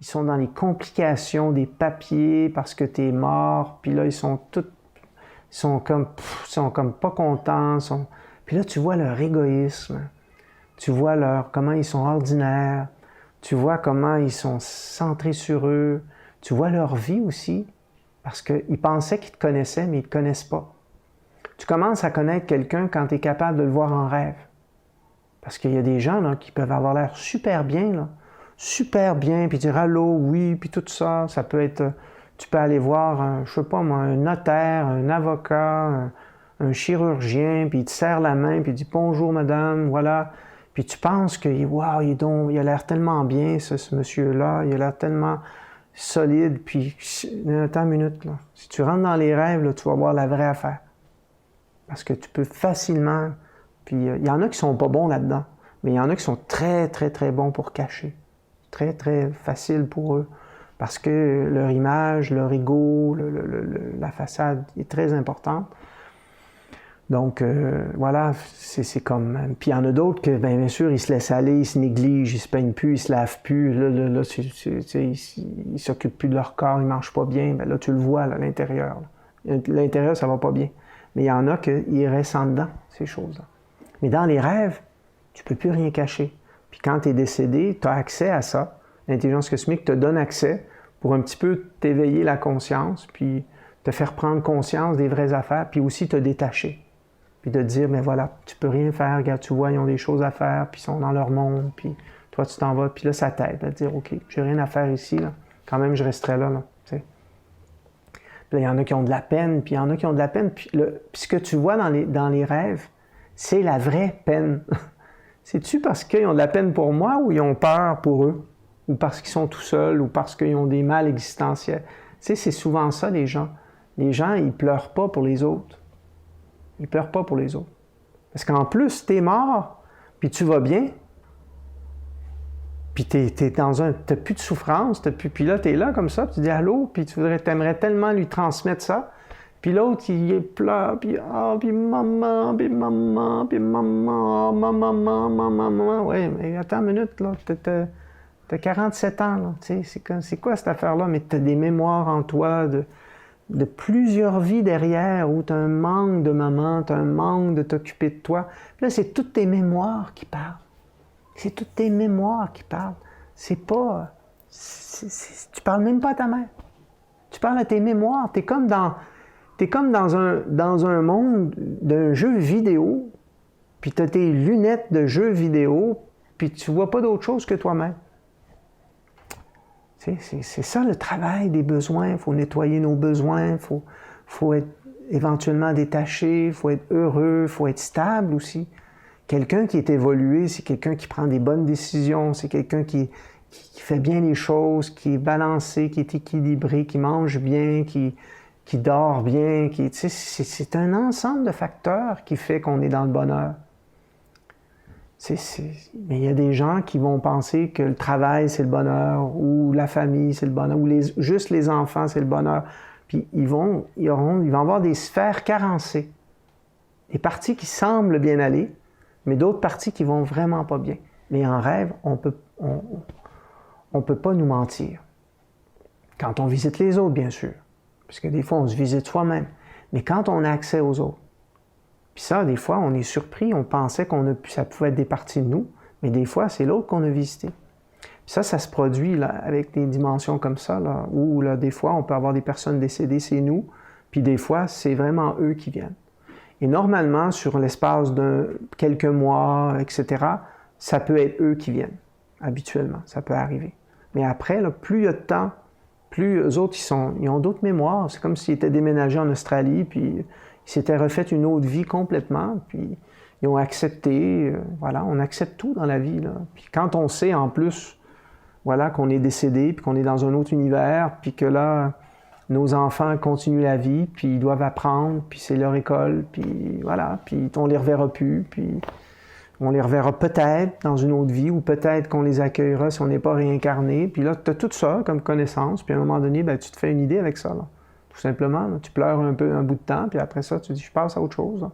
ils sont dans les complications des papiers parce que tu es mort, puis là, ils sont comme pas contents. Puis là, tu vois leur égoïsme, tu vois comment ils sont ordinaires, tu vois comment ils sont centrés sur eux, tu vois leur vie aussi, parce qu'ils pensaient qu'ils te connaissaient, mais ils ne te connaissent pas. Tu commences à connaître quelqu'un quand tu es capable de le voir en rêve. Parce qu'il y a des gens là, qui peuvent avoir l'air super bien, puis dire allô, oui, puis tout ça. Ça peut être, tu peux aller voir, je sais pas moi, un notaire, un avocat, un chirurgien, puis il te serre la main, puis il dit bonjour madame, voilà. Puis tu penses que, waouh, il a l'air tellement bien, ce monsieur-là, il a l'air tellement solide, puis attends une minute, là. Si tu rentres dans les rêves, là, tu vas voir la vraie affaire. Parce que tu peux facilement... Puis il y en a qui sont pas bons là-dedans, mais il y en a qui sont très, très, très bons pour cacher. Très, très facile pour eux. Parce que leur image, leur ego, la façade est très importante. Donc, voilà, c'est comme... Puis il y en a d'autres que, bien sûr, ils se laissent aller, ils se négligent, ils se peignent plus, ils se lavent plus. Là ils s'occupent plus de leur corps, ils mangent pas bien. Bien, là, tu le vois, là, à l'intérieur. L'intérieur, ça va pas bien. Mais il y en a qui restent en dedans, ces choses-là. Mais dans les rêves, tu peux plus rien cacher. Puis quand tu es décédé, tu as accès à ça. L'intelligence cosmique te donne accès pour un petit peu t'éveiller la conscience, puis te faire prendre conscience des vraies affaires, puis aussi te détacher. Puis de te dire, mais voilà, tu peux rien faire, regarde, tu vois, ils ont des choses à faire, puis ils sont dans leur monde, puis toi, tu t'en vas, puis là, ça t'aide à te dire, OK, j'ai rien à faire ici, là. Quand même, je resterai là, tu sais. Puis là, il y en a qui ont de la peine, puis il y en a qui ont de la peine, puis ce que tu vois dans les rêves, c'est la vraie peine. C'est-tu parce qu'ils ont de la peine pour moi ou ils ont peur pour eux? Ou parce qu'ils sont tout seuls ou parce qu'ils ont des mal existentiels? Tu sais, c'est souvent ça, les gens. Les gens, ils pleurent pas pour les autres. Ils pleurent pas pour les autres. Parce qu'en plus, t'es mort, puis tu vas bien, puis t'as plus de souffrance, puis là, t'es là comme ça, puis tu dis allô, puis t'aimerais tellement lui transmettre ça. Puis l'autre, il pleure, puis puis maman, puis maman, puis maman, maman. Oui, mais attends une minute, là, t'as 47 ans, là, tu sais, c'est quoi cette affaire-là? Mais t'as des mémoires en toi de plusieurs vies derrière où t'as un manque de maman, t'as un manque de t'occuper de toi. Puis là, c'est toutes tes mémoires qui parlent. C'est toutes tes mémoires qui parlent. C'est pas... tu parles même pas à ta mère. Tu parles à tes mémoires. T'es comme dans un monde d'un jeu vidéo, puis tu as tes lunettes de jeu vidéo, puis tu vois pas d'autre chose que toi-même. C'est ça le travail des besoins. Il faut nettoyer nos besoins, faut être éventuellement détaché, il faut être heureux, il faut être stable aussi. Quelqu'un qui est évolué, c'est quelqu'un qui prend des bonnes décisions, c'est quelqu'un qui fait bien les choses, qui est balancé, qui est équilibré, qui mange bien, qui dort bien, c'est un ensemble de facteurs qui fait qu'on est dans le bonheur. Mais il y a des gens qui vont penser que le travail, c'est le bonheur, ou la famille, c'est le bonheur, ou juste les enfants, c'est le bonheur. Puis ils vont avoir des sphères carencées. Des parties qui semblent bien aller, mais d'autres parties qui vont vraiment pas bien. Mais en rêve, on peut pas nous mentir. Quand on visite les autres, bien sûr. Parce que des fois, on se visite soi-même. Mais quand on a accès aux autres, puis ça, des fois, on est surpris, on pensait ça pouvait être des parties de nous, mais des fois, c'est l'autre qu'on a visité. Puis ça se produit là, avec des dimensions comme ça, là, où là, des fois, on peut avoir des personnes décédées, c'est nous, puis des fois, c'est vraiment eux qui viennent. Et normalement, sur l'espace de quelques mois, etc., ça peut être eux qui viennent, habituellement, ça peut arriver. Mais après, là, plus il y a de temps, plus eux autres, ils ont d'autres mémoires. C'est comme s'ils étaient déménagés en Australie, puis ils s'étaient refait une autre vie complètement, puis ils ont accepté, voilà, on accepte tout dans la vie, là. Puis quand on sait en plus, voilà, qu'on est décédé, puis qu'on est dans un autre univers, puis que là, nos enfants continuent la vie, puis ils doivent apprendre, puis c'est leur école, puis voilà, puis on les reverra plus, puis on les reverra peut-être dans une autre vie, ou peut-être qu'on les accueillera si on n'est pas réincarné, puis là, tu as tout ça comme connaissance, puis à un moment donné, ben, tu te fais une idée avec ça, là. Tout simplement, là, tu pleures un bout de temps, puis après ça, tu dis, je passe à autre chose, là.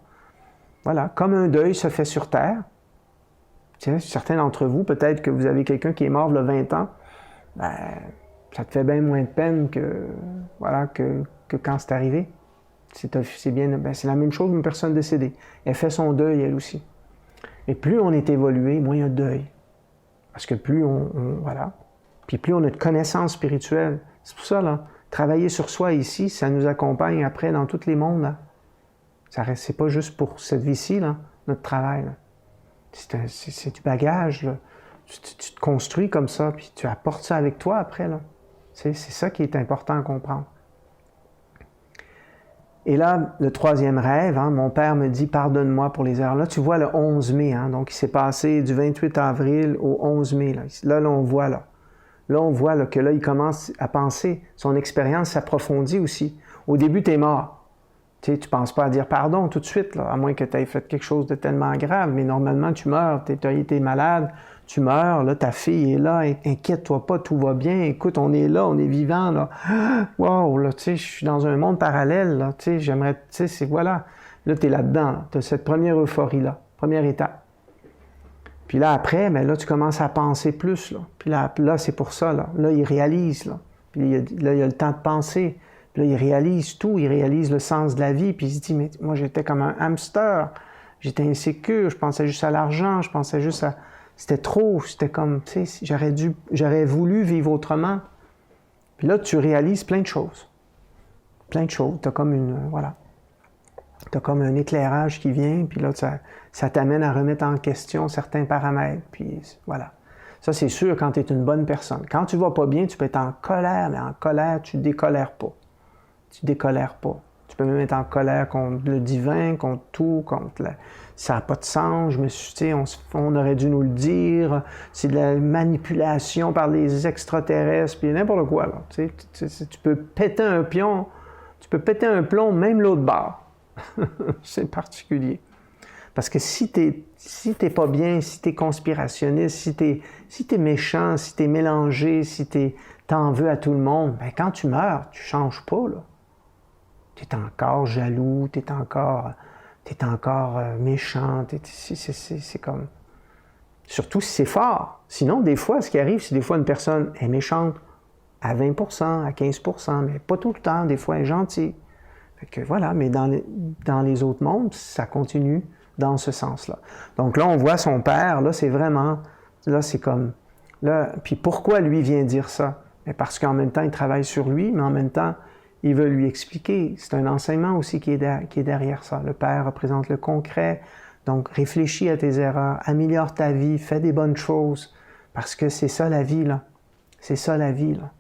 Voilà, comme un deuil se fait sur Terre. Tiens, certains d'entre vous, peut-être que vous avez quelqu'un qui est mort il y a 20 ans, ben, ça te fait bien moins de peine que, voilà, que quand c'est arrivé. C'est bien, ben, c'est la même chose d'une personne décédée. Elle fait son deuil, elle aussi. Et plus on est évolué, moins il y a de deuil. Parce que plus voilà. Puis plus on a de connaissances spirituelles. C'est pour ça, là, travailler sur soi ici, ça nous accompagne après dans tous les mondes. Là. C'est pas juste pour cette vie-ci, là, notre travail. C'est du bagage. Là. Tu te construis comme ça, puis tu apportes ça avec toi après. Là. C'est ça qui est important à comprendre. Et là, le troisième rêve, hein, mon père me dit « Pardonne-moi pour les erreurs ». Là, tu vois le 11 mai, hein, donc il s'est passé du 28 avril au 11 mai. Là on voit là. Là, on voit là, que là, il commence à penser. Son expérience s'approfondit aussi. Au début, tu es mort. Tu ne penses pas à dire pardon tout de suite, là, à moins que tu aies fait quelque chose de tellement grave. Mais normalement, tu meurs. Tu as été malade, tu meurs. Là, ta fille est là. Inquiète-toi pas, tout va bien. Écoute, on est là, on est vivant. Là. Wow, là, tu sais, je suis dans un monde parallèle. Là, tu sais, j'aimerais, tu sais, c'est voilà. Là, tu es là-dedans. Là. Tu as cette première euphorie-là, première étape. Puis là, après, ben là, tu commences à penser plus. Là. Puis là c'est pour ça. Là, il réalise. Là. Puis là, il a le temps de penser. Puis là, il réalise tout. Il réalise le sens de la vie. Puis il se dit, mais moi, j'étais comme un hamster. J'étais insécure. Je pensais juste à l'argent. Je pensais juste à... C'était trop. C'était comme, tu sais, j'aurais voulu vivre autrement. Puis là, tu réalises plein de choses. Plein de choses. Tu as comme une... voilà. Tu as comme un éclairage qui vient, puis là, ça t'amène à remettre en question certains paramètres, puis voilà. Ça, c'est sûr quand tu es une bonne personne. Quand tu vas pas bien, tu peux être en colère, mais en colère, tu décolères pas. Tu décolères pas. Tu peux même être en colère contre le divin, contre tout, contre ça n'a pas de sens, je me suis, tu sais, on aurait dû nous le dire, c'est de la manipulation par les extraterrestres, puis n'importe quoi, là. Tu peux péter un pion, tu peux péter un plomb, même l'autre bord. C'est particulier. Parce que si t'es pas bien, si t'es conspirationniste, si t'es méchant, si t'es mélangé, si t'en veux à tout le monde, ben quand tu meurs, tu changes pas, là. T'es encore jaloux, t'es encore méchant, c'est comme... Surtout si c'est fort. Sinon, des fois, ce qui arrive, c'est des fois une personne est méchante à 20%, à 15%, mais pas tout le temps. Des fois, elle est gentille. Fait que voilà, mais dans les autres mondes, ça continue dans ce sens-là. Donc là, on voit son père, là, c'est vraiment, là, c'est comme, là, puis pourquoi lui vient dire ça? Mais parce qu'en même temps, il travaille sur lui, mais en même temps, il veut lui expliquer. C'est un enseignement aussi qui est derrière ça. Le père représente le concret, donc réfléchis à tes erreurs, améliore ta vie, fais des bonnes choses, parce que c'est ça la vie, là. C'est ça la vie, là.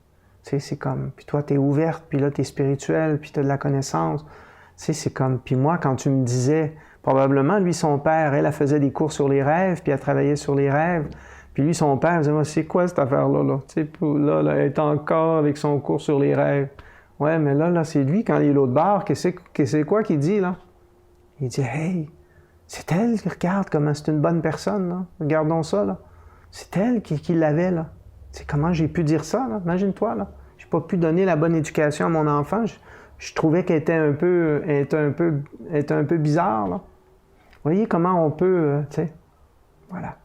Tu sais, c'est comme, puis toi, t'es ouverte, puis là, t'es spirituelle, puis t'as de la connaissance. Tu sais, c'est comme, puis moi, quand tu me disais, probablement, lui, son père, elle faisait des cours sur les rêves, puis elle travaillait sur les rêves. Puis lui, son père, il disait, moi, c'est quoi cette affaire-là, là? Tu sais, là, elle est encore avec son cours sur les rêves. Ouais, mais là, c'est lui, quand il est l'autre bord, c'est quoi qu'il dit, là? Il dit, hey, c'est elle, regarde comment c'est une bonne personne, là. Regardons ça, là. C'est elle qui l'avait, là. C'est comment j'ai pu dire ça, là? Imagine-toi, là. J'ai pas pu donner la bonne éducation à mon enfant. Je trouvais qu'elle était un peu bizarre, là. Vous voyez comment on peut, tu sais, voilà.